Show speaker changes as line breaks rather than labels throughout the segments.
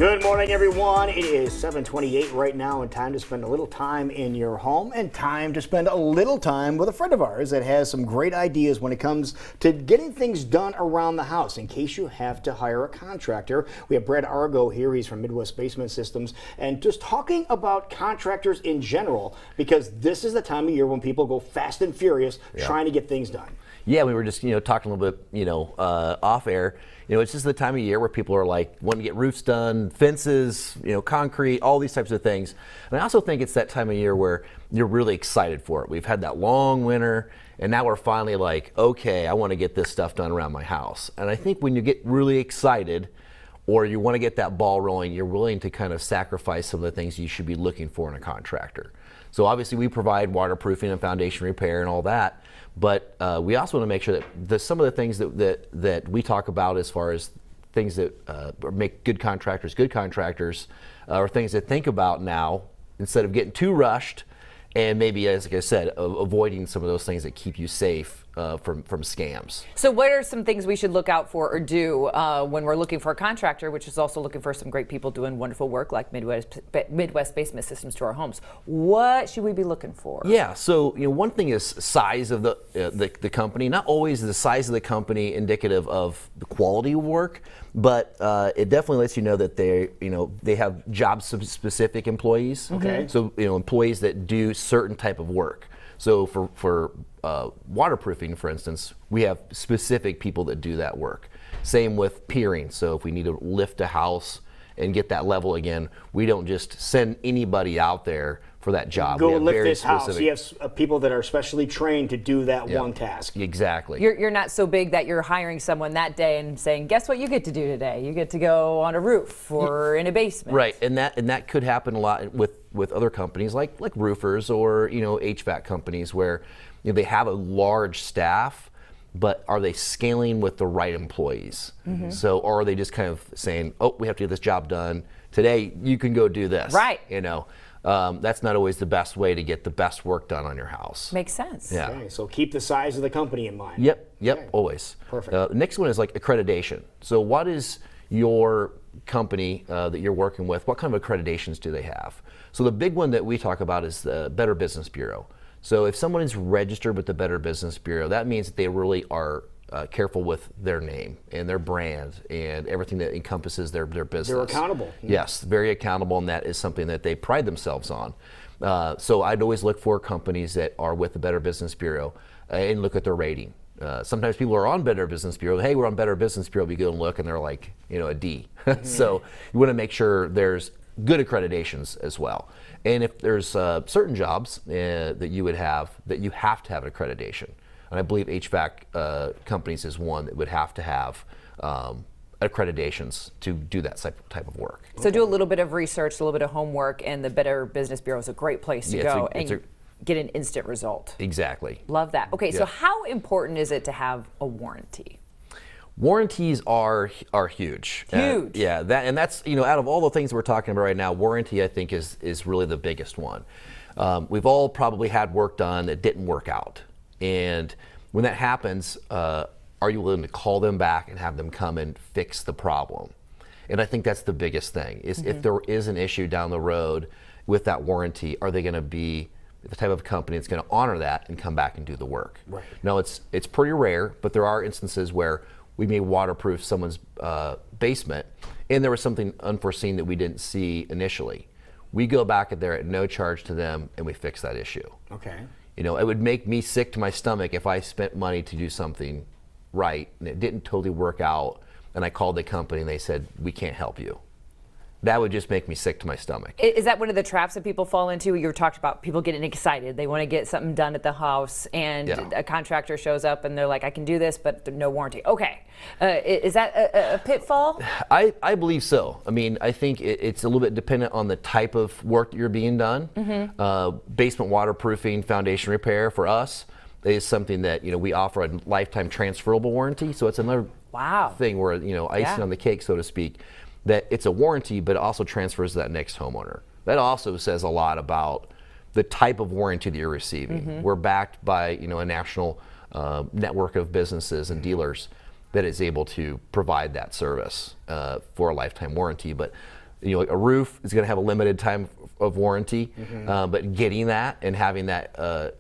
Good morning, everyone. It is 7:28 right now, and time to spend a little time in your home and time to spend a little time with a friend of ours that has some great ideas when it comes to getting things done around the house. In case you have to hire a contractor, we have Brad Argo here. He's from Midwest Basement Systems, and just talking about contractors in general, because this is the time of year when people go fast and furious trying to get things done.
Yeah, we were just talking a little bit off air. It's just the time of year where people are like wanting to get roofs done, fences, concrete, all these types of things. And I also think it's that time of year where you're really excited for it. We've had that long winter, and now we're finally like, okay, I want to get this stuff done around my house. And I think when you get really excited, or you want to get that ball rolling, you're willing to kind of sacrifice some of the things you should be looking for in a contractor. So obviously we provide waterproofing and foundation repair and all that, but we also want to make sure that some of the things that we talk about as far as things that make good contractors, are things to think about now instead of getting too rushed, and maybe, as like I said, avoiding some of those things that keep you safe from scams.
So what are some things we should look out for or do when we're looking for a contractor, which is also looking for some great people doing wonderful work like Midwest Basement Systems to our homes? What should we be looking for?
Yeah, so one thing is size of the company. Not always the size of the company indicative of the quality of work, but it definitely lets you know that they have job specific employees.
Okay.
So employees that do certain type of work. So for waterproofing, for instance, we have specific people that do that work. Same with piering. So if we need to lift a house and get that level again, we don't just send anybody out there for that job.
Go lift this house. You have people that are specially trained to do that one task.
Exactly.
You're not so big that you're hiring someone that day and saying, guess what you get to do today? You get to go on a roof or in a basement.
Right, and that could happen a lot with other companies like roofers or HVAC companies where they have a large staff, but are they scaling with the right employees? So, or are they just kind of saying, oh, we have to get this job done today, you can go do this.
Right.
That's not always the best way to get the best work done on your house.
Makes sense.
Yeah.
Okay, so keep the size of the company in mind.
Yep,
Okay.
Always.
Perfect.
The next one is like accreditation. So what is your company that you're working with, what kind of accreditations do they have? So the big one that we talk about is the Better Business Bureau. So if someone is registered with the Better Business Bureau, that means that they really are careful with their name and their brand and everything that encompasses their business.
They're accountable.
Yes, very accountable, and that is something that they pride themselves on. So I'd always look for companies that are with the Better Business Bureau and look at their rating. Sometimes people are on Better Business Bureau. Hey, we're on Better Business Bureau. We go and look, and they're like, a D. So you want to make sure there's good accreditations as well. And if there's certain jobs that you would have that you have to have an accreditation, and I believe HVAC companies is one that would have to have accreditations to do that type of work.
So do a little bit of research, a little bit of homework, and the Better Business Bureau is a great place to go and get an instant result.
Exactly.
Love that. Okay, so how important is it to have a warranty?
Warranties are huge.
Huge.
That's out of all the things we're talking about right now, warranty I think is really the biggest one. We've all probably had work done that didn't work out, and when that happens, are you willing to call them back and have them come and fix the problem? And I think that's the biggest thing is if there is an issue down the road with that warranty, are they going to be the type of company that's going to honor that and come back and do the work?
Right.
Now it's pretty rare, but there are instances where we may waterproof someone's basement, and there was something unforeseen that we didn't see initially. We go back in there at no charge to them, and we fix that issue.
Okay.
It would make me sick to my stomach if I spent money to do something right, and it didn't totally work out, and I called the company, and they said, we can't help you. That would just make me sick to my stomach.
Is that one of the traps that people fall into? You talked about people getting excited. They want to get something done at the house, and a contractor shows up, and they're like, I can do this, but no warranty. Okay. Is that a pitfall?
I believe so. I mean, I think it's a little bit dependent on the type of work that you're being done. Basement waterproofing, foundation repair for us is something that we offer a lifetime transferable warranty. So it's another thing where icing on the cake, so to speak. That it's a warranty, but it also transfers to that next homeowner. That also says a lot about the type of warranty that you're receiving. We're backed by a national network of businesses and dealers that is able to provide that service for a lifetime warranty. But Like a roof is going to have a limited time of warranty, but getting that and having that,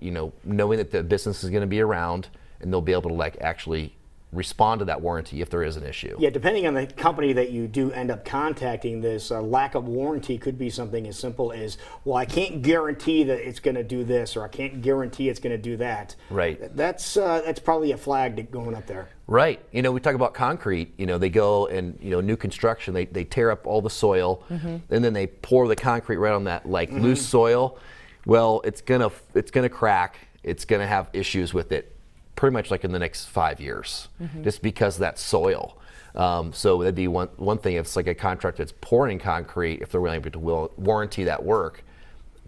knowing that the business is going to be around and they'll be able to actually respond to that warranty if there is an issue.
Yeah, depending on the company that you do end up contacting, this lack of warranty could be something as simple as, well, I can't guarantee that it's going to do this, or I can't guarantee it's going to do that.
Right.
That's probably a flag going up there.
Right. We talk about concrete. They go and new construction. They tear up all the soil, and then they pour the concrete right on that loose soil. Well, it's gonna crack. It's gonna have issues with it, pretty much in the next 5 years, just because of that soil. So that'd be one thing. If it's a contractor that's pouring concrete, if they're willing to warranty that work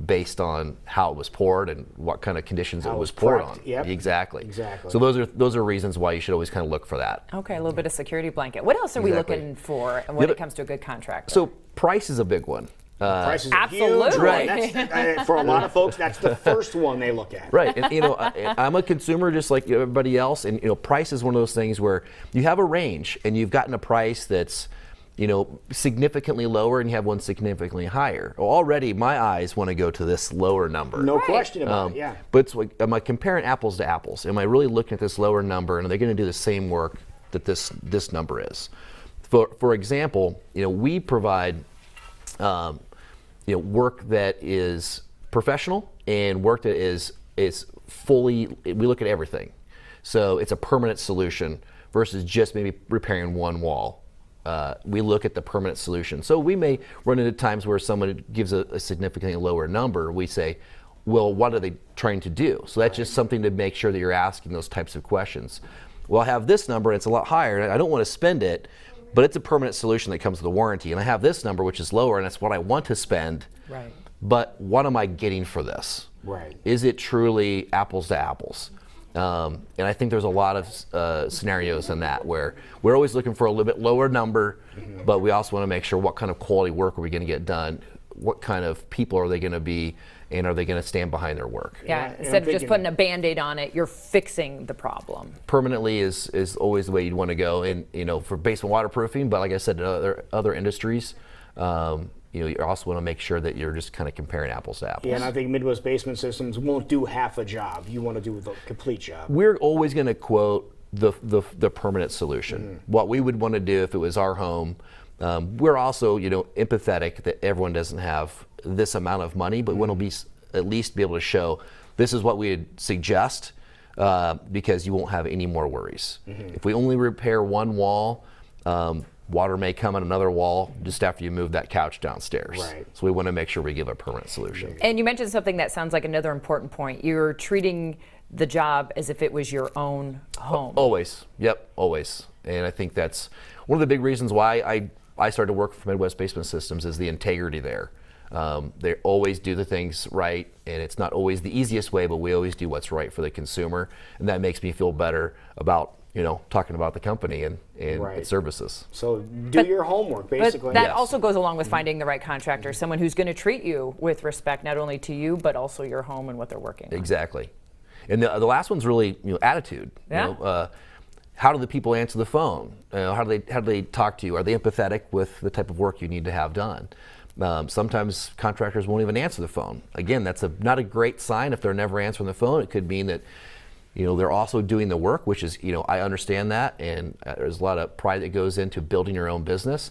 based on how it was poured and what kind of conditions it was poured on.
Yep.
Exactly.
Exactly.
So those are reasons why you should always kind of look for that.
Okay, a little bit of security blanket. What else are we looking for when it comes to a good contractor?
So price is a big one.
Prices are
absolutely.
huge. Right. For a lot of folks, that's the first one they look at.
Right, and I'm a consumer just like everybody else, and price is one of those things where you have a range, and you've gotten a price that's significantly lower, and you have one significantly higher. Well, already, my eyes want to go to this lower number.
No question about it. Yeah.
But it's am I comparing apples to apples? Am I really looking at this lower number, and are they going to do the same work that this number is? For example, we provide work that is professional and work that is fully. We look at everything, so it's a permanent solution versus just maybe repairing one wall. We look at the permanent solution. So we may run into times where someone gives a significantly lower number. We say, well, what are they trying to do? So that's just something to make sure that you're asking those types of questions. Well, I have this number, and it's a lot higher, and I don't want to spend it, but it's a permanent solution that comes with a warranty. And I have this number, which is lower, and that's what I want to spend.
Right.
But what am I getting for this?
Right.
Is it truly apples to apples? And I think there's a lot of scenarios in that where we're always looking for a little bit lower number, but we also want to make sure what kind of quality work are we going to get done, what kind of people are they going to be, and are they going to stand behind their work?
Yeah, instead of just putting a Band-Aid on it, you're fixing the problem.
Permanently is always the way you'd want to go, and for basement waterproofing, but like I said, in other industries, you also want to make sure that you're just kind of comparing apples to apples.
Yeah, and I think Midwest Basement Systems won't do half a job. You want to do the complete job.
We're always going to quote the permanent solution. What we would want to do if it was our home. We're also empathetic that everyone doesn't have this amount of money, but we want to at least be able to show this is what we'd suggest because you won't have any more worries. If we only repair one wall, water may come on another wall just after you move that couch downstairs.
Right.
So we want to make sure we give a permanent solution.
And you mentioned something that sounds like another important point. You're treating the job as if it was your own home.
Always. Yep, always. And I think that's one of the big reasons why I started to work for Midwest Basement Systems is the integrity there. They always do the things right, and it's not always the easiest way, but we always do what's right for the consumer, and that makes me feel better about talking about the company and its services.
So do your homework, basically.
But that also goes along with finding the right contractor, someone who's going to treat you with respect, not only to you, but also your home and what they're working on.
Exactly. And the last one's really attitude.
Yeah.
How do the people answer the phone? How do they talk to you? Are they empathetic with the type of work you need to have done? Sometimes contractors won't even answer the phone. Again, that's not a great sign if they're never answering the phone. It could mean that they're also doing the work, which is I understand that, and there's a lot of pride that goes into building your own business.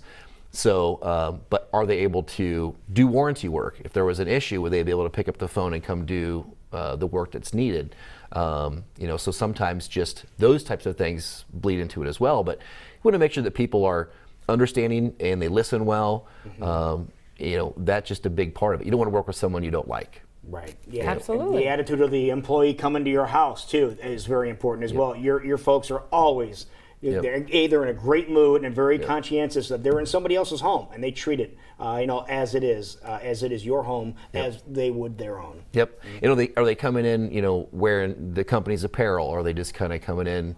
So, but are they able to do warranty work? If there was an issue, would they be able to pick up the phone and come do the work that's needed? So sometimes just those types of things bleed into it as well. But you want to make sure that people are understanding and they listen well. That's just a big part of it. You don't want to work with someone you don't like.
Right. Yeah.
Absolutely.
The attitude of the employee coming to your house too is very important as well. Your folks are always they're either in a great mood and very conscientious that they're in somebody else's home and they treat it as it is your home as they would their own.
Yep. Are they coming in wearing the company's apparel, or are they just kind of coming in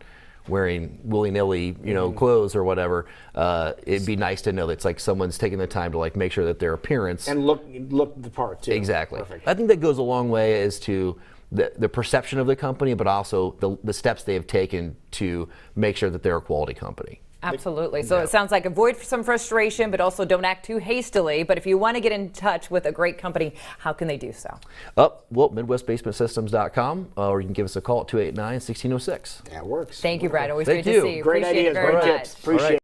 wearing willy-nilly clothes or whatever? It'd be nice to know that it's like someone's taking the time to make sure that their appearance
and look the part too.
Exactly.
Perfect.
I think that goes a long way as to the perception of the company, but also the steps they have taken to make sure that they're a quality company.
Absolutely. So it sounds like avoid some frustration, but also don't act too hastily. But if you want to get in touch with a great company, how can they do so?
Well, MidwestBasementSystems.com, or you can give us a call at 289-1606.
That works.
Thank you, Brad. Always
Thank
great
you.
to see you.
Great
Appreciate
ideas,
it very
great
much.
tips. Appreciate it.